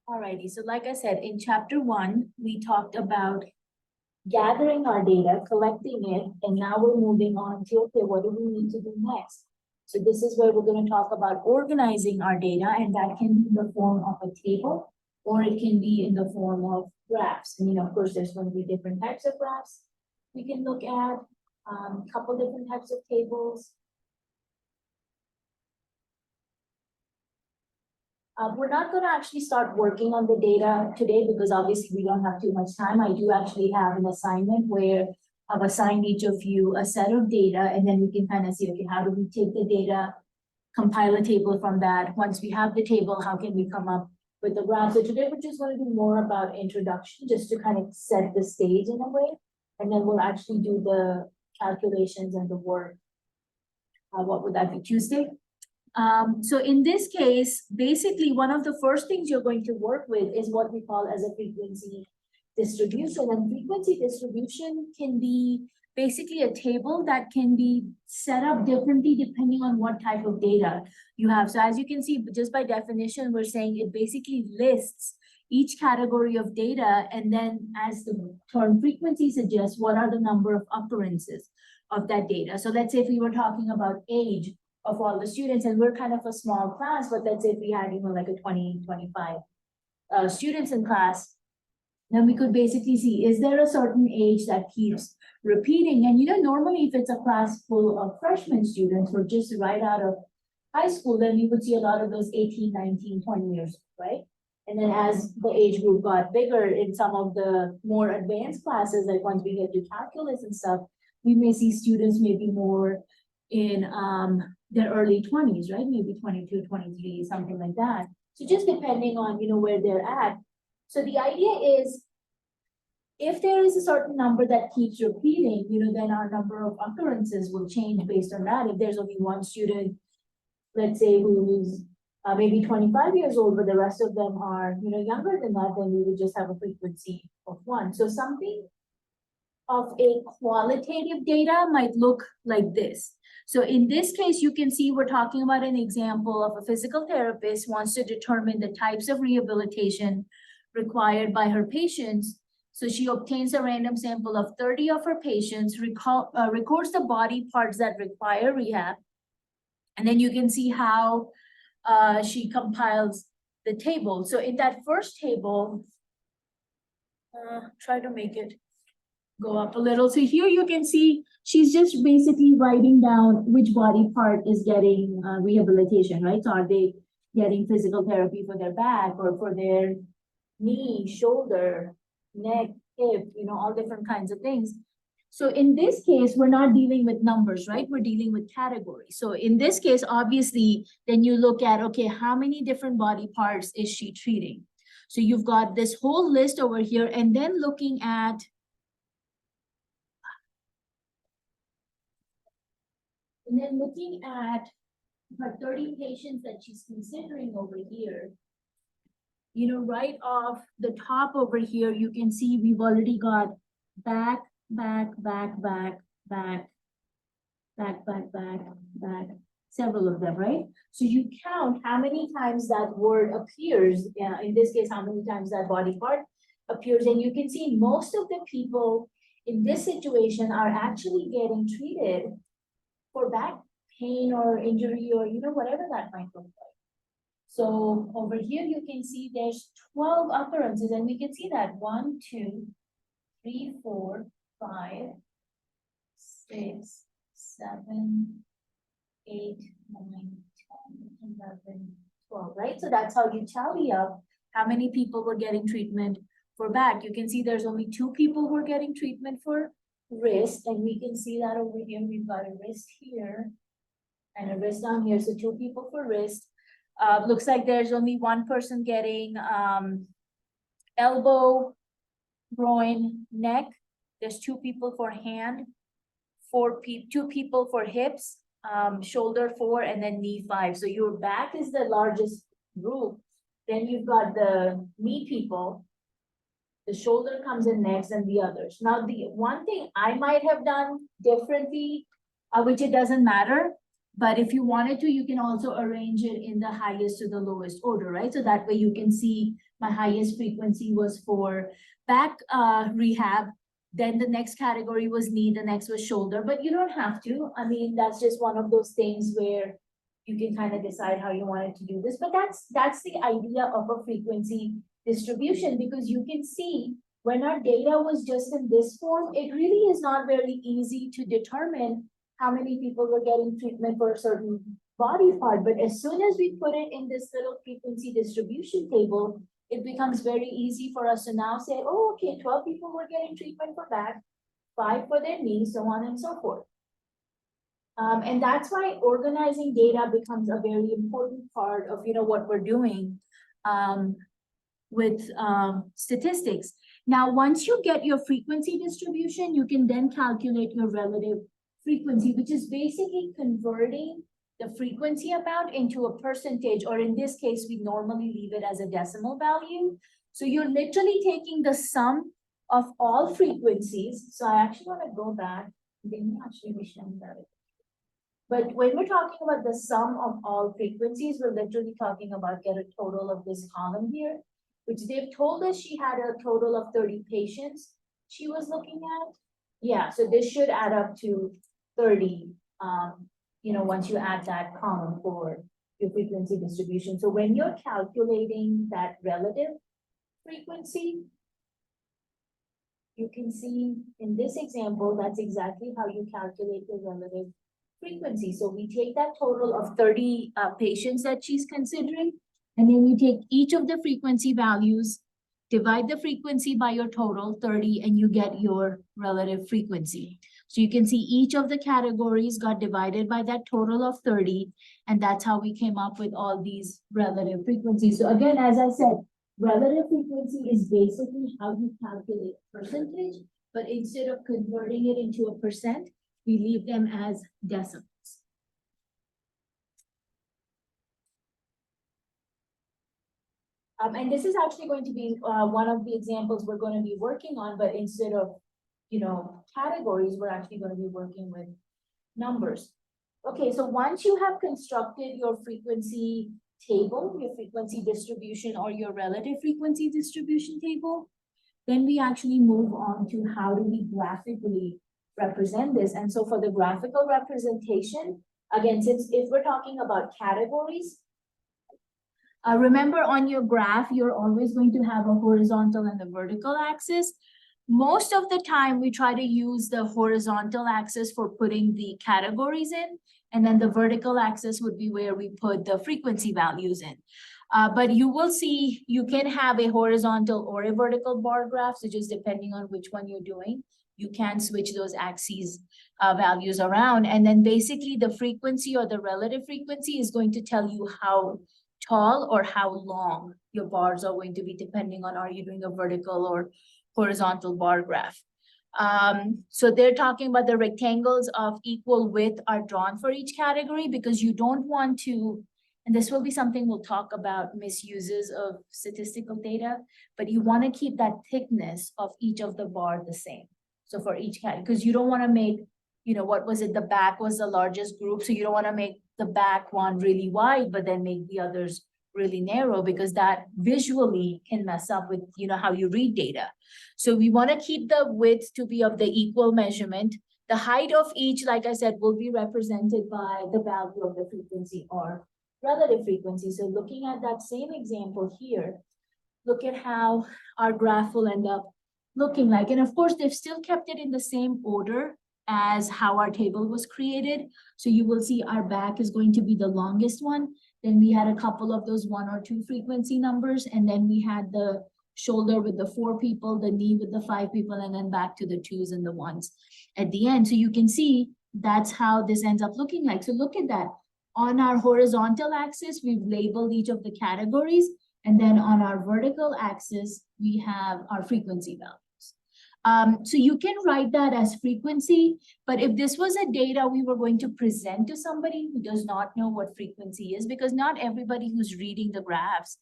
Alrighty, so like I said, in chapter 1, we talked about gathering our data, collecting it, and now we're moving on to, okay, what do we need to do next? So this is where we're going to talk about organizing our data, and that can be in the form of a table, or it can be in the form of graphs. And, of course, there's going to be different types of graphs we can look at, a couple different types of tables. We're not going to actually start working on the data today because obviously we don't have too much time. I do actually have an assignment where I've assigned each of you a set of data, and then we can kind of see, okay, how do we take the data, compile a table from that? Once we have the table, how can we come up with the graph? So today we're just going to do more about introduction, just to kind of set the stage in a way, and then we'll actually do the calculations and the work. What would that be, Tuesday? So in this case, basically, one of the first things you're going to work with is what we call as a frequency distribution. And frequency distribution can be basically a table that can be set up differently depending on what type of data you have. So as you can see, just by definition, we're saying it basically lists each category of data. And then as the term frequency suggests, what are the number of occurrences of that data? So let's say if we were talking about age of all the students, and we're kind of a small class, but let's say if we had, like a 20, 25 students in class, then we could basically see, is there a certain age that keeps repeating? And, normally if it's a class full of freshman students who are just right out of high school, then we would see a lot of those 18, 19, 20 years, right? And then as the age group got bigger in some of the more advanced classes, like once we get to calculus and stuff, we may see students maybe more in their early 20s, right? Maybe 22, 23, something like that. So just depending on, where they're at. So the idea is, if there is a certain number that keeps repeating, then our number of occurrences will change based on that. If there's only one student, let's say, who's maybe 25 years old, but the rest of them are, younger than that, then we would just have a frequency of 1. So something of a qualitative data might look like this. So in this case, you can see we're talking about an example of a physical therapist wants to determine the types of rehabilitation required by her patients. So she obtains a random sample of 30 of her patients, records the body parts that require rehab, and then you can see how she compiles the table. So in that first table, try to make it go up a little. So here you can see she's just basically writing down which body part is getting rehabilitation, right? So are they getting physical therapy for their back or for their knee, shoulder, neck, hip, all different kinds of things. So in this case, we're not dealing with numbers, right? We're dealing with categories. So in this case, obviously, then you look at, okay, how many different body parts is she treating? So you've got this whole list over here, and then looking at her 30 patients that she's considering over here, right off the top over here, you can see we've already got back, several of them, right? So you count how many times that word appears, in this case, how many times that body part appears, and you can see most of the people in this situation are actually getting treated for back pain or injury or, whatever that might look like. So over here, you can see there's 12 occurrences, and we can see that 1, 2, 3, 4, 5, 6, 7, 8, 9, 10, 11, 12, right? So that's how you tally up how many people were getting treatment for back. You can see there's only 2 people who are getting treatment for wrist, and we can see that over here. We've got a wrist here and a wrist down here. So 2 people for wrist. Looks like there's only 1 person getting elbow, groin, neck. There's 2 people for hand, 2 people for hips, shoulder 4, and then knee 5. So your back is the largest group. Then you've got the knee people. The shoulder comes in next, and the others. Now, the one thing I might have done differently, which it doesn't matter, but if you wanted to, you can also arrange it in the highest to the lowest order, right? So that way you can see my highest frequency was for back rehab. Then the next category was knee, the next was shoulder, but you don't have to. I mean, that's just one of those things where you can kind of decide how you wanted to do this, but that's the idea of a frequency distribution, because you can see when our data was just in this form, it really is not very easy to determine how many people were getting treatment for a certain body part. But as soon as we put it in this little frequency distribution table, it becomes very easy for us to now say, oh, okay, 12 people were getting treatment for back, 5 for their knees, so on and so forth. And that's why organizing data becomes a very important part of, what we're doing with statistics. Now, once you get your frequency distribution, you can then calculate your relative frequency, which is basically converting the frequency amount into a percentage, or in this case, we normally leave it as a decimal value. So you're literally taking the sum of all frequencies. So I actually want to go back. They may actually be showing that. But when we're talking about the sum of all frequencies, we're literally talking about get a total of this column here, which they've told us she had a total of 30 patients she was looking at. Yeah, so this should add up to 30, once you add that column for your frequency distribution. So when you're calculating that relative frequency, you can see in this example, that's exactly how you calculate the relative frequency. So we take that total of 30 patients that she's considering, and then you take each of the frequency values, divide the frequency by your total 30, and you get your relative frequency. So you can see each of the categories got divided by that total of 30, and that's how we came up with all these relative frequencies. So again, as I said, relative frequency is basically how you calculate percentage, but instead of converting it into a percent, we leave them as decimals. And this is actually going to be one of the examples we're going to be working on, but instead of, categories, we're actually going to be working with numbers. Okay, so once you have constructed your frequency table, your frequency distribution, or your relative frequency distribution table, then we actually move on to how do we graphically represent this. And so for the graphical representation, again, since if we're talking about categories, remember on your graph, you're always going to have a horizontal and a vertical axis. Most of the time, we try to use the horizontal axis for putting the categories in, and then the vertical axis would be where we put the frequency values in. But you will see you can have a horizontal or a vertical bar graph, so just depending on which one you're doing, you can switch those axes values around. And then basically the frequency or the relative frequency is going to tell you how tall or how long your bars are going to be, depending on are you doing a vertical or horizontal bar graph. So they're talking about the rectangles of equal width are drawn for each category, because you don't want to, and this will be something we'll talk about, misuses of statistical data, but you want to keep that thickness of each of the bar the same. So for each category, because you don't want to make, what was it? The back was the largest group. So you don't want to make the back one really wide, but then make the others really narrow, because that visually can mess up with, how you read data. So we want to keep the width to be of the equal measurement. The height of each, like I said, will be represented by the value of the frequency or relative frequency. So looking at that same example here, look at how our graph will end up looking like. And of course, they've still kept it in the same order as how our table was created. So you will see our back is going to be the longest one. Then we had a couple of those 1 or 2 frequency numbers. And then we had the shoulder with the 4 people, the knee with the 5 people, and then back to the 2s and the 1s at the end. So you can see that's how this ends up looking like. So look at that. On our horizontal axis, we've labeled each of the categories. And then on our vertical axis, we have our frequency values. So you can write that as frequency, but if this was a data we were going to present to somebody who does not know what frequency is, because not everybody who's reading the graphs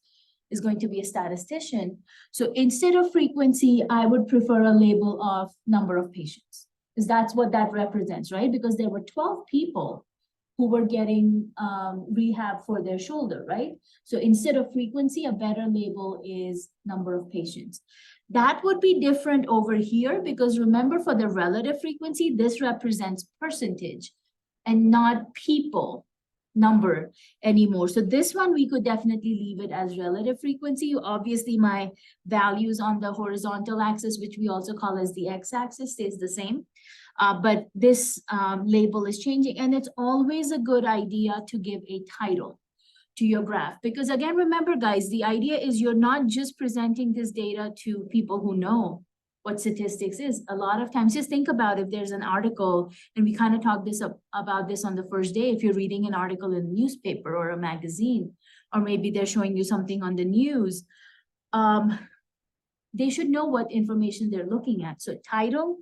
is going to be a statistician. So instead of frequency, I would prefer a label of number of patients, because that's what that represents, right? Because there were 12 people who were getting rehab for their shoulder, right? So instead of frequency, a better label is number of patients. That would be different over here because remember, for the relative frequency, this represents percentage and not people number anymore. So this one, we could definitely leave it as relative frequency. Obviously, my values on the horizontal axis, which we also call as the x-axis, stays the same. But this label is changing, and it's always a good idea to give a title to your graph. Because again, remember guys, the idea is you're not just presenting this data to people who know what statistics is. A lot of times, just think about if there's an article, and we kind of talked about this on the first day, if you're reading an article in a newspaper or a magazine, or maybe they're showing you something on the news, they should know what information they're looking at. So title,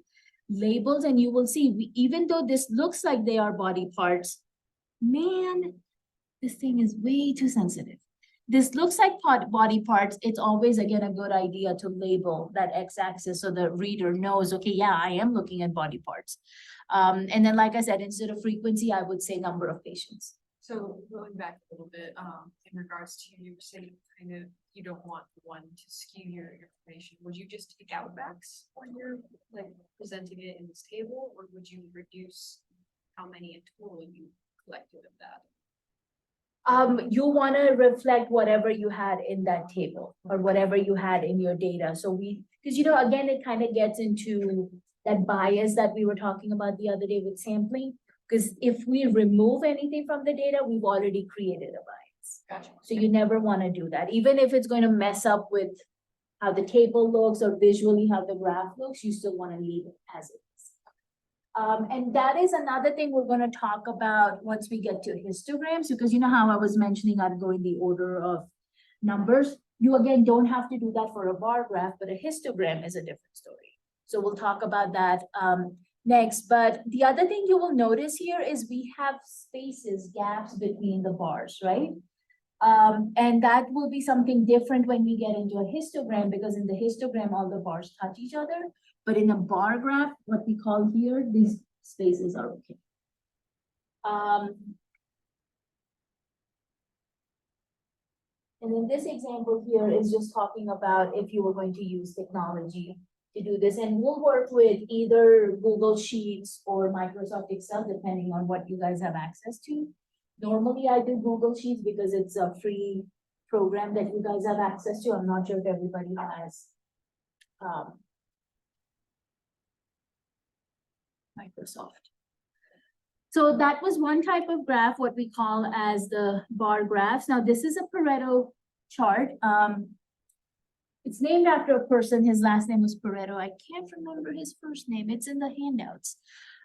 labels, and you will see, even though this looks like they are body parts, man, this thing is way too sensitive. This looks like body parts. It's always, again, a good idea to label that x-axis so the reader knows, okay, yeah, I am looking at body parts. And then, like I said, instead of frequency, I would say number of patients. So going back a little bit, in regards to you saying kind of you don't want one to skew your information, would you just take out backs when you're like presenting it in this table, or would you reduce how many in total you collected of that? You want to reflect whatever you had in that table or whatever you had in your data. So because again, it kind of gets into that bias that we were talking about the other day with sampling. Because if we remove anything from the data, we've already created a bias. Gotcha. So you never want to do that. Even if it's going to mess up with how the table looks or visually how the graph looks, you still want to leave it as it is. And that is another thing we're going to talk about once we get to histograms, because you know how I was mentioning I'd go in the order of numbers. You again don't have to do that for a bar graph, but a histogram is a different story. So we'll talk about that next. But the other thing you will notice here is we have spaces, gaps between the bars, right? And that will be something different when we get into a histogram, because in the histogram, all the bars touch each other. But in a bar graph, what we call here, these spaces are okay. And then this example here is just talking about if you were going to use technology to do this. And we'll work with either Google Sheets or Microsoft Excel, depending on what you guys have access to. Normally, I do Google Sheets because it's a free program that you guys have access to. I'm not sure if everybody has Microsoft. So that was one type of graph, what we call as the bar graphs. Now, this is a Pareto chart. It's named after a person. His last name was Pareto. I can't remember his first name. It's in the handouts.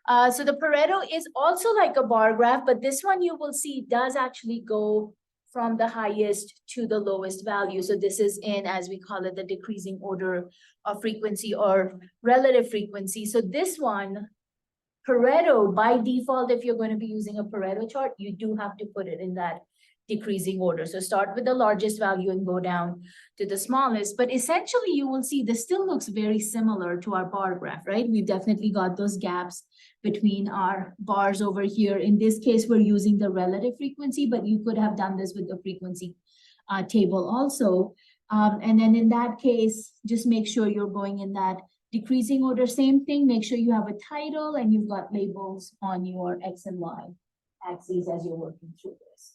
So the Pareto is also like a bar graph, but this one you will see does actually go from the highest to the lowest value. So this is in, as we call it, the decreasing order of frequency or relative frequency. So this one, Pareto, by default, if you're going to be using a Pareto chart, you do have to put it in that decreasing order. So start with the largest value and go down to the smallest. But essentially, you will see this still looks very similar to our bar graph, right? We've definitely got those gaps between our bars over here. In this case, we're using the relative frequency, but you could have done this with the frequency table also. And then in that case, just make sure you're going in that decreasing order. Same thing, make sure you have a title and you've got labels on your X and Y axes as you're working through this.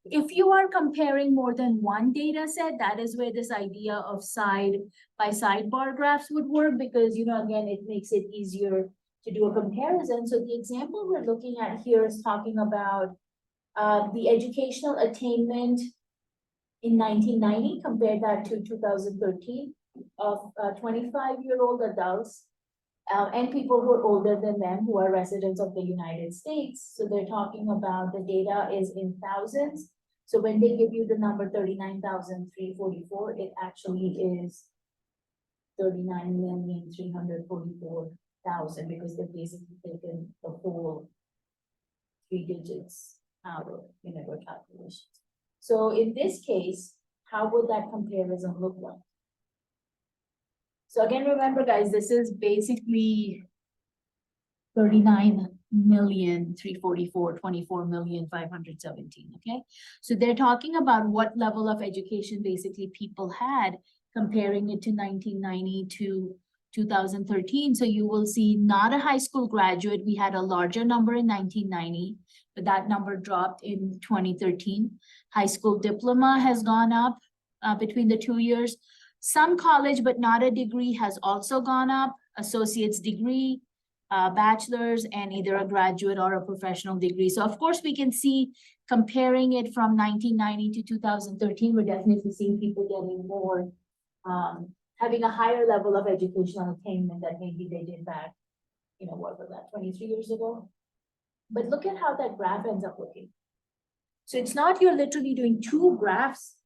If you are comparing more than one data set, that is where this idea of side-by-side bar graphs would work, because, again, it makes it easier to do a comparison. So the example we're looking at here is talking about the educational attainment in 1990, compare that to 2013 of 25-year-old adults and people who are older than them who are residents of the United States. So they're talking about the data is in thousands. So when they give you the number 39,344, it actually is 39,344,000, because they've basically taken the whole 3 digits out of their calculations. So in this case, how would that comparison look like? So again, remember guys, this is basically 39 million, 344, 24,517. Okay. So they're talking about what level of education basically people had, comparing it to 1990 to 2013. So you will see not a high school graduate. We had a larger number in 1990, but that number dropped in 2013. High school diploma has gone up between the 2 years. Some college, but not a degree, has also gone up. Associate's degree, bachelor's, and either a graduate or a professional degree. So of course we can see, comparing it from 1990 to 2013, we're definitely seeing people getting more, having a higher level of educational attainment that maybe they did back, what was that, 23 years ago? But look at how that graph ends up looking. So it's not you're literally doing two graphs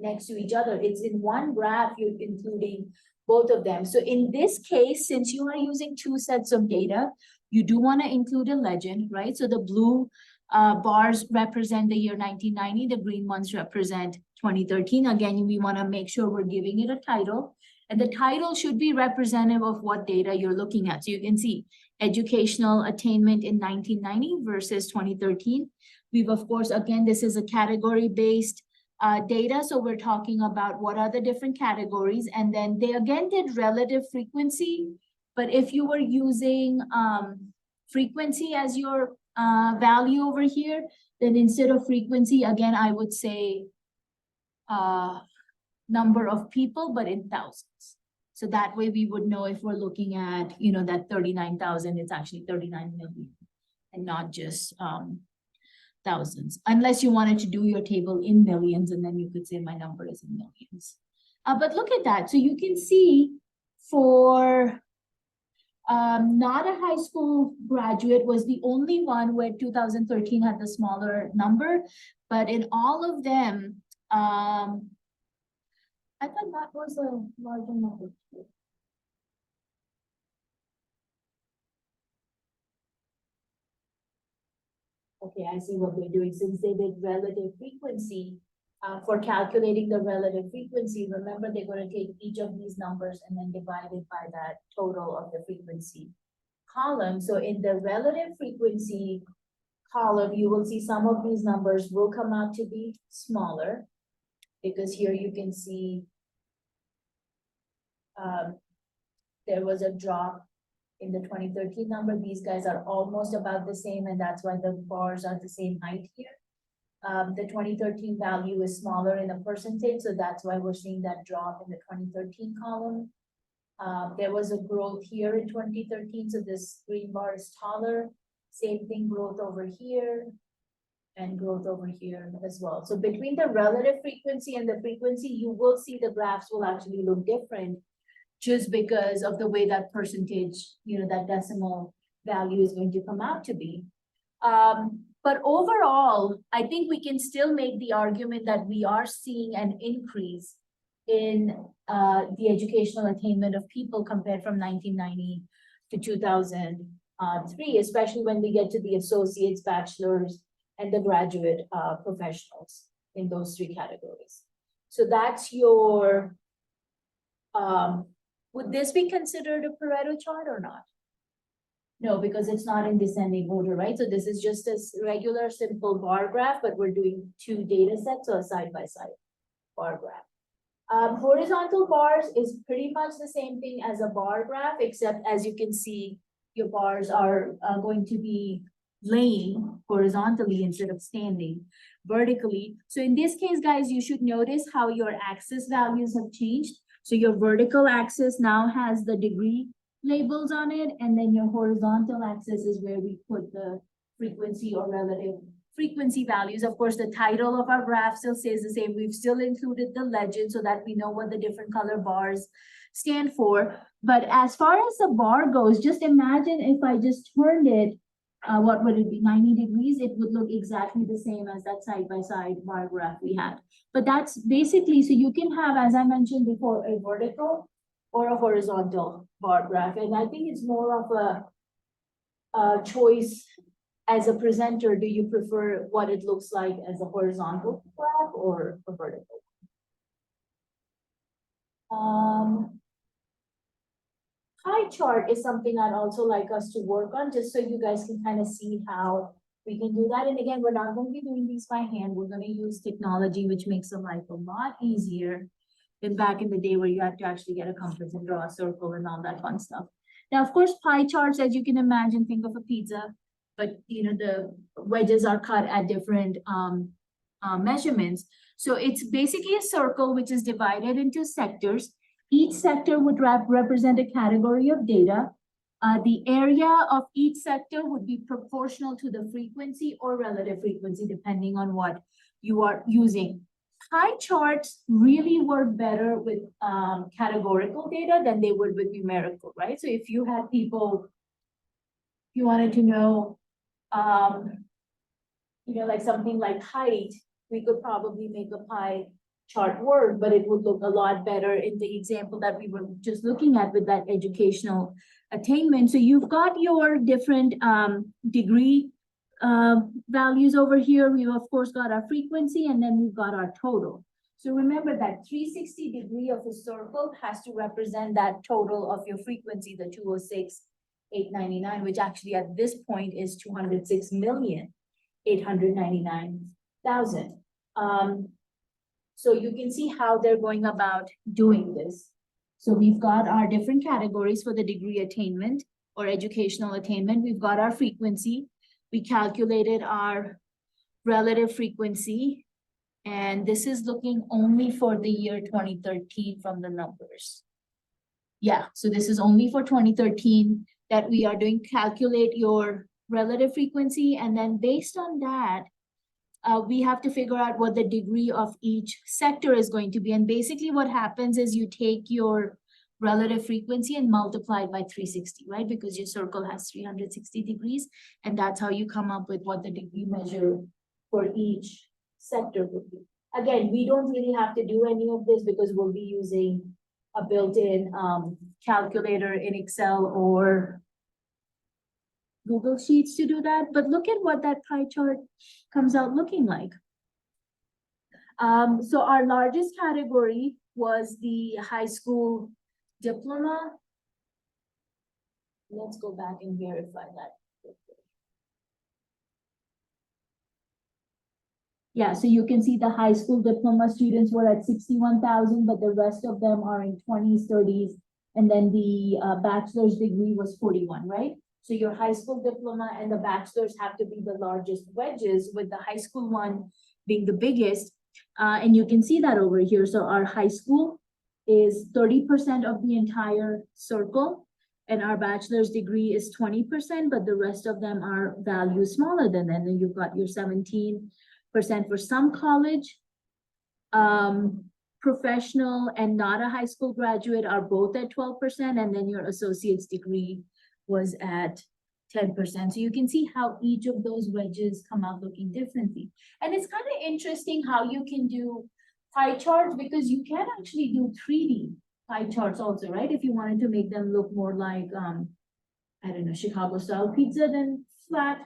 next to each other. It's in one graph, you're including both of them. So in this case, since you are using two sets of data, you do want to include a legend, right? So the blue bars represent the year 1990, the green ones represent 2013. Again, we want to make sure we're giving it a title, and the title should be representative of what data you're looking at. So you can see educational attainment in 1990 versus 2013. We've, of course, again, this is a category-based data. So we're talking about what are the different categories, and then they again did relative frequency. But if you were using frequency as your value over here, then instead of frequency, again, I would say number of people, but in thousands. So that way we would know if we're looking at, that 39,000, it's actually 39 million and not just thousands, unless you wanted to do your table in millions, and then you could say my number is in millions. But look at that. So you can see for not a high school graduate was the only one where 2013 had the smaller number, but in all of them, I thought that was a larger number. Okay, I see what they're doing. Since they did relative frequency, for calculating the relative frequency, remember they're going to take each of these numbers and then divide it by that total of the frequency column. So in the relative frequency column, you will see some of these numbers will come out to be smaller, because here you can see there was a drop in the 2013 number. These guys are almost about the same, and that's why the bars are the same height here. The 2013 value is smaller in a percentage, so that's why we're seeing that drop in the 2013 column. There was a growth here in 2013, so this green bar is taller. Same thing, growth over here and growth over here as well. So between the relative frequency and the frequency, you will see the graphs will actually look different, just because of the way that percentage, that decimal value is going to come out to be. But overall, I think we can still make the argument that we are seeing an increase in the educational attainment of people compared from 1990 to 2003, especially when we get to the associates, bachelors, and the graduate professionals in those three categories. So that's your, would this be considered a Pareto chart or not? No, because it's not in descending order, right? So this is just a regular simple bar graph, but we're doing two data sets, so a side-by-side bar graph. Horizontal bars is pretty much the same thing as a bar graph, except as you can see, your bars are going to be laying horizontally instead of standing vertically. So in this case, guys, you should notice how your axis values have changed. So your vertical axis now has the degree labels on it, and then your horizontal axis is where we put the frequency or relative frequency values. Of course, the title of our graph still stays the same. We've still included the legend so that we know what the different color bars stand for. But as far as the bar goes, just imagine if I just turned it, what would it be, 90 degrees? It would look exactly the same as that side-by-side bar graph we had. But that's basically, so you can have, as I mentioned before, a vertical or a horizontal bar graph. And I think it's more of a choice as a presenter. Do you prefer what it looks like as a horizontal graph or a vertical? pie chart is something I'd also like us to work on, just so you guys can kind of see how we can do that. And again, we're not going to be doing these by hand. We're going to use technology, which makes the life a lot easier than back in the day where you had to actually get a compass and draw a circle and all that fun stuff. Now, of course, pie charts, as you can imagine, think of a pizza, but the wedges are cut at different measurements. So it's basically a circle which is divided into sectors. Each sector would represent a category of data. The area of each sector would be proportional to the frequency or relative frequency, depending on what you are using. Pie charts really work better with categorical data than they would with numerical, right? So if you had people, if you wanted to know, like something like height, we could probably make a pie chart work, but it would look a lot better in the example that we were just looking at with that educational attainment. So you've got your different degree values over here. We've of course got our frequency, and then we've got our total. So remember that 360 degree of a circle has to represent that total of your frequency, the 206,899, which actually at this point is 206,899,000. So you can see how they're going about doing this. So we've got our different categories for the degree attainment or educational attainment. We've got our frequency. We calculated our relative frequency, and this is looking only for the year 2013 from the numbers. Yeah, so this is only for 2013 that we are doing. Calculate your relative frequency, and then based on that, we have to figure out what the degree of each sector is going to be. And basically what happens is you take your relative frequency and multiply it by 360, right? Because your circle has 360 degrees, and that's how you come up with what the degree measure for each sector would be. Again, we don't really have to do any of this because we'll be using a built-in calculator in Excel or Google Sheets to do that, but look at what that pie chart comes out looking like. So our largest category was the high school diploma. Let's go back and verify that. Yeah, so you can see the high school diploma students were at 61,000, but the rest of them are in 20s, 30s, and then the bachelor's degree was 41, right? So your high school diploma and the bachelor's have to be the largest wedges, with the high school one being the biggest. And you can see that over here. So our high school is 30% of the entire circle, and our bachelor's degree is 20%, but the rest of them are values smaller than that. And then you've got your 17% for some college. Professional and not a high school graduate are both at 12%, and then your associate's degree was at 10%. So you can see how each of those wedges come out looking differently. And it's kind of interesting how you can do pie charts, because you can actually do 3D pie charts also, right? If you wanted to make them look more like, I don't know, Chicago style pizza than flat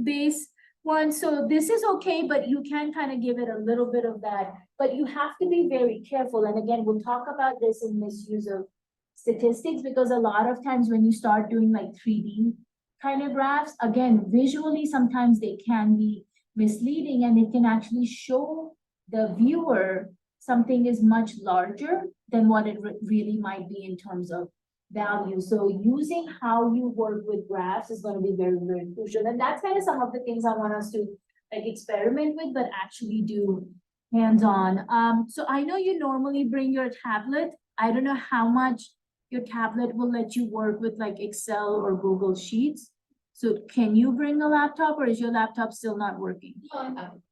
base one. So this is okay, but you can kind of give it a little bit of that, but you have to be very careful. And again, we'll talk about this in misuse of statistics, because a lot of times when you start doing like 3D kind of graphs, again, visually, sometimes they can be misleading, and it can actually show the viewer something is much larger than what it really might be in terms of value. So using how you work with graphs is going to be very, very crucial. And that's kind of some of the things I want us to like experiment with, but actually do hands-on. So I know you normally bring your tablet. I don't know how much your tablet will let you work with like Excel or Google Sheets. So can you bring a laptop, or is your laptop still not working?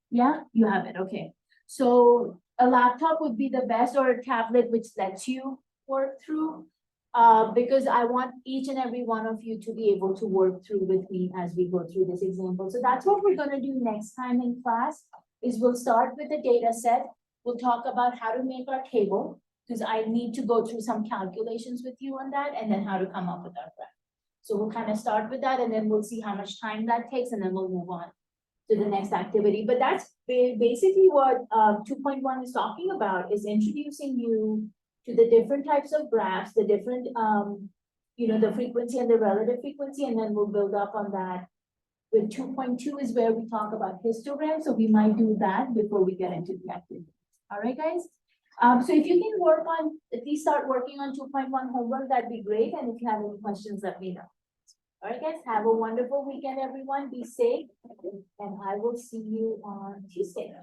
Yeah, you have it. Okay. So a laptop would be the best, or a tablet which lets you work through. Because I want each and every one of you to be able to work through with me as we go through this example. So that's what we're going to do next time in class, is we'll start with the data set. We'll talk about how to make our table, because I need to go through some calculations with you on that, and then how to come up with our graph. So we'll kind of start with that, and then we'll see how much time that takes, and then we'll move on to the next activity. But that's basically what 2.1 is talking about, is introducing you to the different types of graphs, the different, the frequency and the relative frequency, and then we'll build up on that. With 2.2 is where we talk about histograms, so we might do that before we get into the activity. All right, guys? So if you can work on, at least start working on 2.1 homework, that'd be great, and if you have any questions, let me know. All right, guys, have a wonderful weekend, everyone. Be safe, and I will see you on Tuesday.